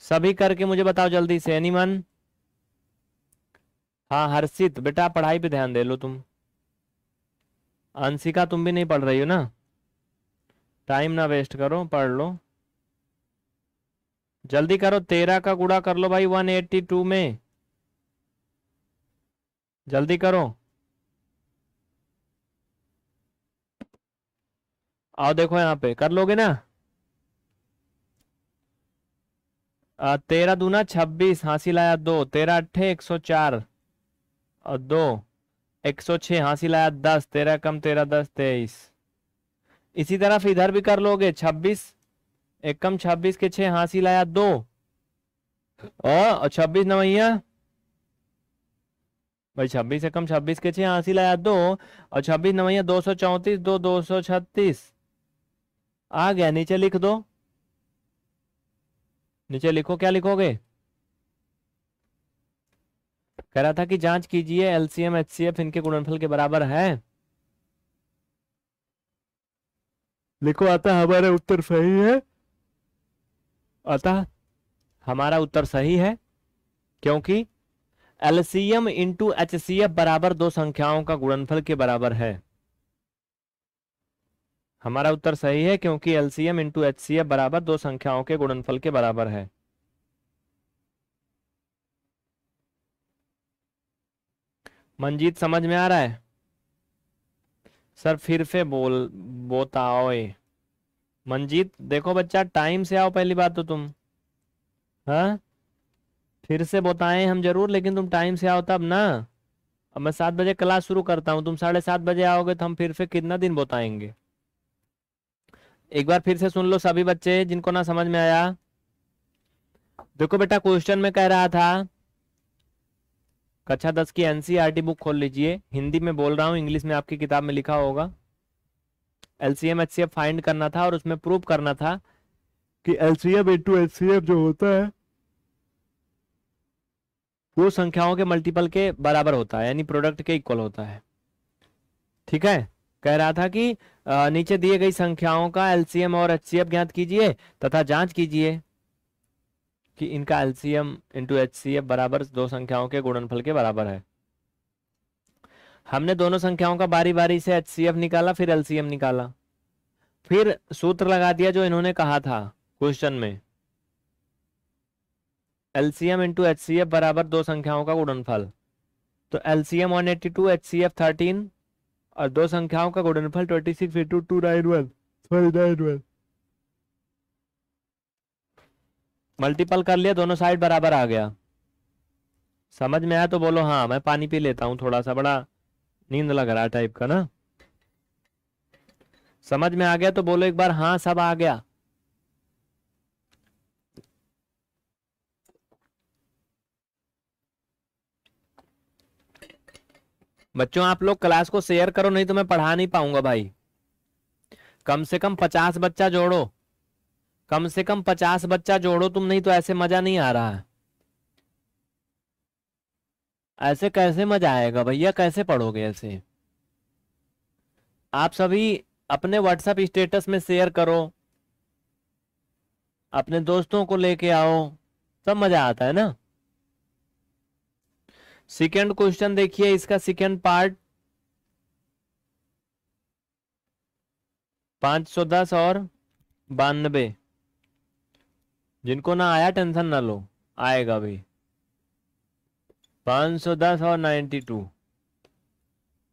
सभी करके मुझे बताओ जल्दी से, एनीवन। हाँ हर्षित बेटा पढ़ाई पे ध्यान दे लो तुम। अंशिका तुम भी नहीं पढ़ रही हो ना, टाइम ना वेस्ट करो, पढ़ लो जल्दी करो। 13 का गुणा कर लो भाई 182 में, जल्दी करो। आओ देखो यहाँ पे, कर लोगे ना। 13 दूना 26, हासिल आया 2, 13 अट्ठे 104 और 2 106, हासिल आया 10, 13 कम 13 10 23। इसी तरह इधर भी कर लोगे, 26 एक कम 26 के 6, हासिल आया 2 और 26 नवैया भाई, 26 एकम 26 के 6, हासिल आया 2 और 26 नवैया 234, 2 236 आ गया। नीचे लिख दो, नीचे लिखो, क्या लिखोगे। कह रहा था कि जांच कीजिए एलसीएम एचसीएफ इनके गुणनफल के बराबर है। लिखो अतः हमारा उत्तर सही है। अतः हमारा उत्तर सही है क्योंकि एलसीएम इंटू एचसीएफ बराबर दो संख्याओं का गुणनफल के बराबर है। हमारा उत्तर सही है क्योंकि एलसीएम इंटू एचसीएफ बराबर दो संख्याओं के गुणनफल के बराबर है। मंजीत समझ में आ रहा है। सर फिर से बताओ। मंजीत देखो बच्चा, टाइम से आओ पहली बात तो तुम। हाँ फिर से बताएं हम जरूर, लेकिन तुम टाइम से आओ तब ना। अब मैं 7 बजे क्लास शुरू करता हूँ, तुम 7:30 बजे आओगे तो हम फिर से कितना दिन बताएंगे। एक बार फिर से सुन लो सभी बच्चे जिनको ना समझ में आया। देखो बेटा क्वेश्चन में कह रहा था, कक्षा 10 की एनसीईआरटी बुक खोल लीजिए, हिंदी में बोल रहा हूँ, इंग्लिश में आपकी किताब में लिखा होगा। एलसीएम एचसीएफ फाइंड करना था और उसमें प्रूव करना था कि एलसीएम इंटू एचसीएफ जो होता है वो संख्याओं के मल्टीपल के बराबर होता है, यानी प्रोडक्ट के इक्वल होता है। ठीक है। कह रहा था कि नीचे दिए गई संख्याओं का एलसीएम और एचसीएफ ज्ञात कीजिए तथा जांच कीजिए कि इनका एलसीएम इंटू एचसीएफ बराबर दो संख्याओं के गुणनफल के बराबर है। हमने दोनों संख्याओं का बारी बारी से एचसीएफ निकाला, फिर एलसीएम निकाला, फिर सूत्र लगा दिया जो इन्होंने कहा था क्वेश्चन में, एलसीएम इंटू एचसीएफ बराबर दो संख्याओं का गुणनफल। तो एलसीएम 182, एचसीएफ 13 और दो संख्याओं का गुणनफल 26 इंटू 291 मल्टीपल कर लिया, दोनों साइड बराबर आ गया। समझ में आया तो बोलो हाँ। मैं पानी पी लेता हूँ थोड़ा सा, बड़ा नींद लग रहा टाइप का ना। समझ में आ गया तो बोलो एक बार हाँ, सब आ गया। बच्चों आप लोग क्लास को शेयर करो, नहीं तो मैं पढ़ा नहीं पाऊंगा भाई। कम से कम 50 बच्चा जोड़ो, कम से कम 50 बच्चा जोड़ो तुम, नहीं तो ऐसे मजा नहीं आ रहा है। ऐसे कैसे मजा आएगा भैया, कैसे पढ़ोगे ऐसे। आप सभी अपने व्हाट्सएप स्टेटस में शेयर करो, अपने दोस्तों को लेके आओ, सब मजा आता है ना। सेकेंड क्वेश्चन देखिए, इसका सेकेंड पार्ट 510 और 92। जिनको ना आया टेंशन ना लो, आएगा भी। 510 और 92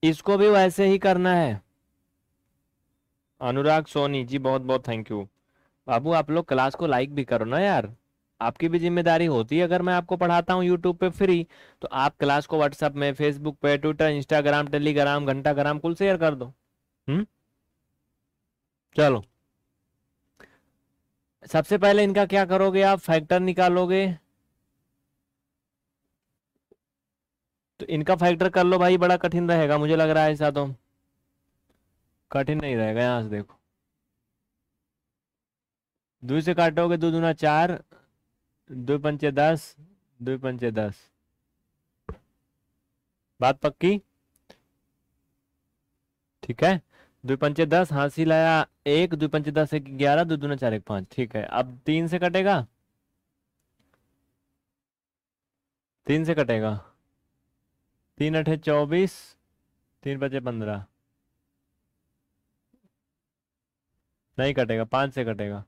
इसको भी वैसे ही करना है। अनुराग सोनी जी, बहुत बहुत थैंक यू। बाबू आप लोग क्लास को लाइक भी करो ना यार, आपकी भी जिम्मेदारी होती है। अगर मैं आपको पढ़ाता हूँ यूट्यूब पे फ्री, तो आप क्लास को व्हाट्सएप में, फेसबुक पे, ट्विटर, इंस्टाग्राम, टेलीग्राम, घंटाग्राम कुल शेयर कर दो। हम्म। चलो, सबसे पहले इनका क्या करोगे आप, फैक्टर निकालोगे। तो इनका फैक्टर कर लो भाई, बड़ा कठिन रहेगा मुझे लग रहा है ऐसा तो। कठिन नहीं रहेगा, यहाँ से देखो। 2 से काटोगे 2 दूना 4, 2 पंचे 10, 2 पंचे 10। बात पक्की? ठीक है। 2 पंचे 10, हासिल आया 1, 2 पंचे 10, 1 11, 2 दूना 4, 1 5। ठीक है, अब 3 से कटेगा, 3 से कटेगा। 3 अठे 24, 3 बचे 15। नहीं कटेगा, 5 से कटेगा।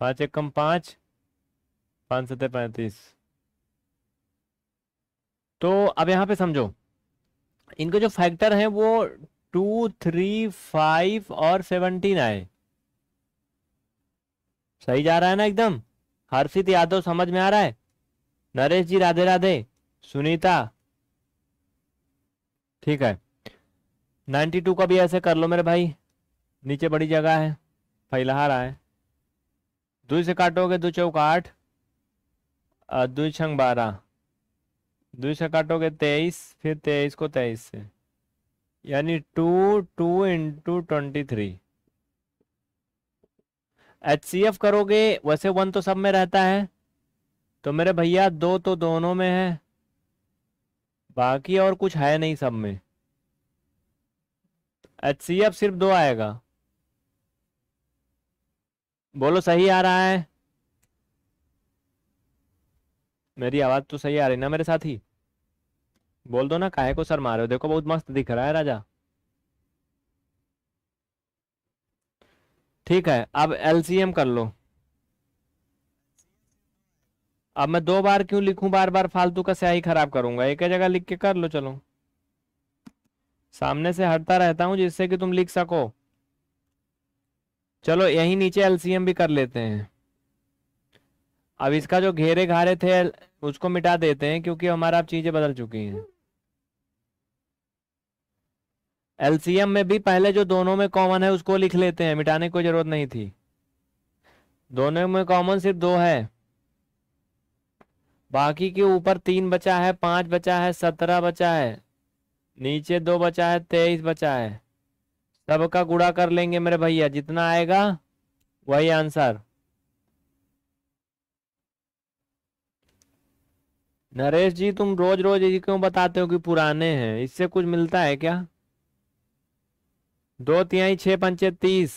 5 एक कम 5, 5 सत्ते 35। तो अब यहाँ पे समझो, इनके जो फैक्टर हैं वो 2, 3, 5 और 17 आए। सही जा रहा है ना एकदम? हर्षित यादव समझ में आ रहा है? नरेश जी राधे राधे। सुनीता, ठीक है। 92 का भी ऐसे कर लो मेरे भाई, नीचे बड़ी जगह है, फैलहा रहा है। 2 से काटोगे 2 चौक 8, 2 छंग 12, 2 से काटोगे 23, फिर 23 को 23 से, यानी 2 2 × 23। HCF करोगे, वैसे 1 तो सब में रहता है, तो मेरे भैया 2 तो दोनों में है, बाकी और कुछ है नहीं सब में। HCF सिर्फ 2 आएगा। बोलो सही आ रहा है? मेरी आवाज तो सही आ रही ना मेरे साथी? बोल दो ना, काहे को सर मारे हो, देखो बहुत मस्त दिख रहा है राजा। ठीक है, अब LCM कर लो। अब मैं 2 बार क्यों लिखूं, बार बार फालतू का स्याही खराब करूंगा, एक ही जगह लिख के कर लो। चलो, सामने से हटता रहता हूं जिससे कि तुम लिख सको। चलो यहीं नीचे LCM भी कर लेते हैं। अब इसका जो घेरे घारे थे उसको मिटा देते हैं, क्योंकि हमारा अब चीजें बदल चुकी हैं। LCM में भी पहले जो दोनों में कॉमन है उसको लिख लेते हैं, मिटाने की कोई जरूरत नहीं थी। दोनों में कॉमन सिर्फ 2 है, बाकी के ऊपर 3 बचा है, 5 बचा है, 17 बचा है, नीचे 2 बचा है, 23 बचा है। सबका गुणा कर लेंगे मेरे भैया, जितना आएगा वही आंसर। नरेश जी तुम रोज रोज ये क्यों बताते हो कि पुराने हैं, इससे कुछ मिलता है क्या? 2 तिहाई 6 पंचे 30,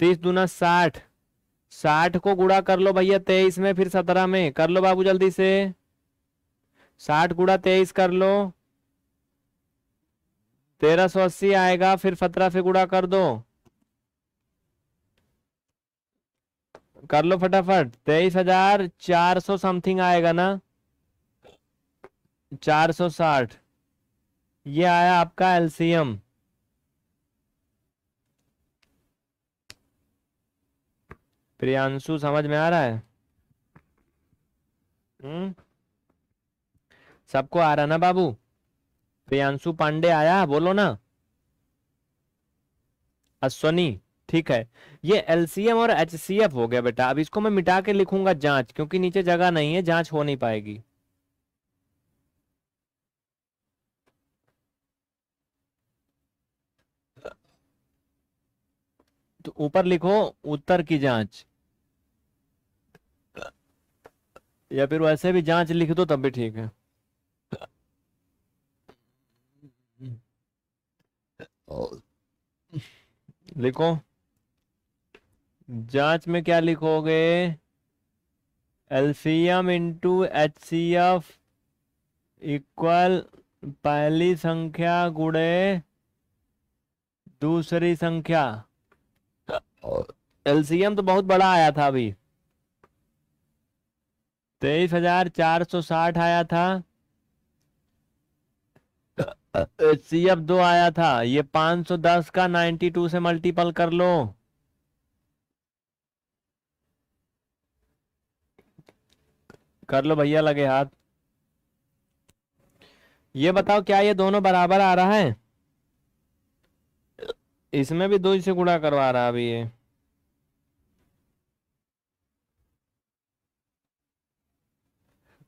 30 दूना 60, 60 को गुणा कर लो भैया 23 में, फिर 17 में कर लो बाबू जल्दी से। 60 गुणा 23 कर लो, 1380 आएगा, फिर 17 से गुणा कर दो। कर लो फटाफट, 23,400 समथिंग आएगा ना, 460। ये आया आपका LCM। प्रियांशु समझ में आ रहा है? हम्म, सबको आ रहा ना बाबू? प्रियांशु पांडे आया, बोलो ना। अश्वनी, ठीक है। ये LCM और HCF हो गया बेटा। अब इसको मैं मिटा के लिखूंगा जांच, क्योंकि नीचे जगह नहीं है, जांच हो नहीं पाएगी। तो ऊपर लिखो उत्तर की जांच, या फिर वैसे भी जांच लिख दो तब भी ठीक है। लिखो, जांच में क्या लिखोगे? LCM इंटू HCF इक्वल पहली संख्या गुणे दूसरी संख्या। LCM तो बहुत बड़ा आया था अभी, 23,460 आया था। HCF 2 आया था, ये 510 का 92 से मल्टीपल कर लो। कर लो भैया, लगे हाथ। ये बताओ क्या ये दोनों बराबर आ रहा है? इसमें भी 2 से गुणा करवा रहा है अभी ये।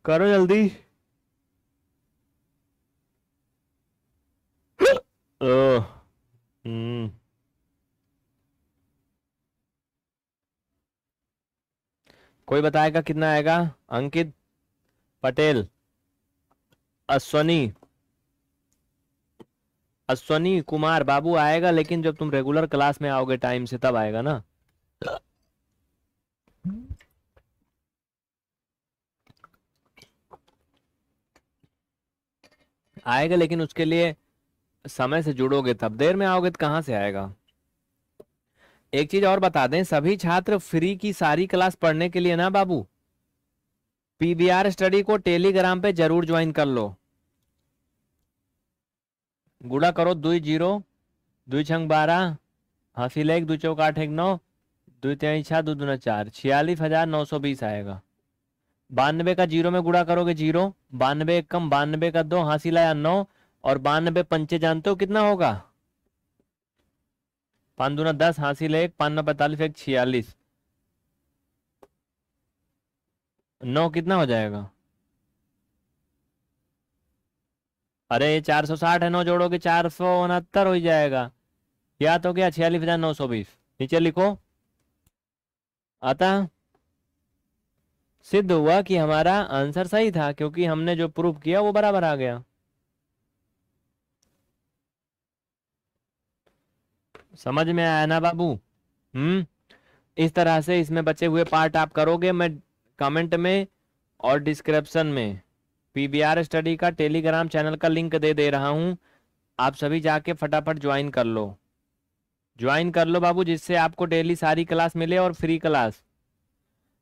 करो जल्दी। ओह। हम्म। कोई बताएगा कितना आएगा? अंकित पटेल, अश्वनी, अश्वनी कुमार बाबू आएगा, लेकिन जब तुम रेगुलर क्लास में आओगे टाइम से तब आएगा ना। आएगा, लेकिन उसके लिए समय से जुड़ोगे तब। देर में आओगे तो कहाँ से आएगा? एक चीज और बता दें, सभी छात्र फ्री की सारी क्लास पढ़ने के लिए ना बाबू, पीबीआर स्टडी को टेलीग्राम पे जरूर ज्वाइन कर लो। गुणा करो, 2 0, 2 6 12, हासिल 1, 2 4 8 1 9, 2 3 6, 2 2 4, 46,920 आएगा। 92 का जीरो में गुणा करोगे 0, 92 एक कम 92 का 2, हासिल आया 9, और 92 पंचे जानते हो कितना होगा? 5 दूना 10, हासिल 1, 5 9 45, 1 46, 9 कितना हो जाएगा? अरे 460 है, 9 जोड़ोगे 469 हो जाएगा। या तो क्या, 46,920। नीचे लिखो। अतः सिद्ध हुआ कि हमारा आंसर सही था, क्योंकि हमने जो प्रूफ किया वो बराबर आ गया। समझ में आया ना बाबू? इस तरह से इसमें बचे हुए पार्ट आप करोगे। मैं कमेंट में और डिस्क्रिप्शन में पीबीआर स्टडी का टेलीग्राम चैनल का लिंक दे दे रहा हूं। आप सभी जाके फटाफट ज्वाइन कर लो, ज्वाइन कर लो बाबू, जिससे आपको डेली सारी क्लास मिले और फ्री क्लास।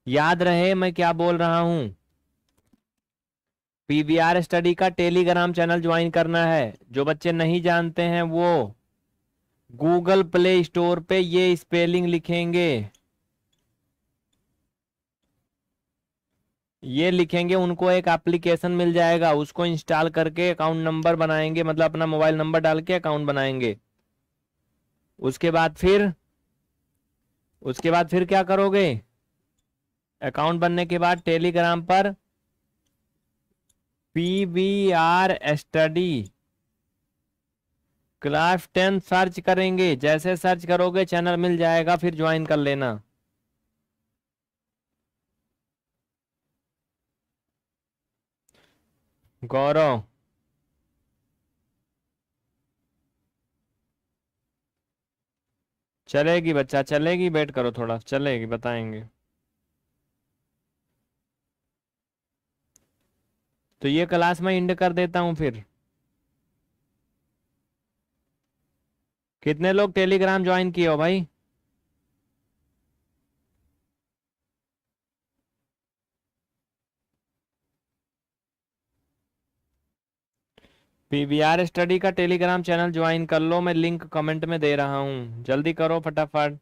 याद रहे मैं क्या बोल रहा हूं। पीबीआर स्टडी का टेलीग्राम चैनल ज्वाइन करना है। जो बच्चे नहीं जानते हैं वो गूगल प्ले स्टोर पे ये स्पेलिंग लिखेंगे, ये लिखेंगे, उनको एक एप्लीकेशन मिल जाएगा, उसको इंस्टॉल करके अकाउंट नंबर बनाएंगे, मतलब अपना मोबाइल नंबर डाल के अकाउंट बनाएंगे। उसके बाद फिर क्या करोगे? अकाउंट बनने के बाद टेलीग्राम पर पीबीआर स्टडी क्लास 10 सर्च करेंगे। जैसे सर्च करोगे चैनल मिल जाएगा, फिर ज्वाइन कर लेना। गौरव, चलेगी बच्चा, चलेगी, वेट करो थोड़ा, चलेगी, बताएंगे। तो ये क्लास मैं इंड कर देता हूं फिर। कितने लोग टेलीग्राम ज्वाइन किए हो भाई? पीबीआर स्टडी का टेलीग्राम चैनल ज्वाइन कर लो, मैं लिंक कमेंट में दे रहा हूँ, जल्दी करो फटाफट।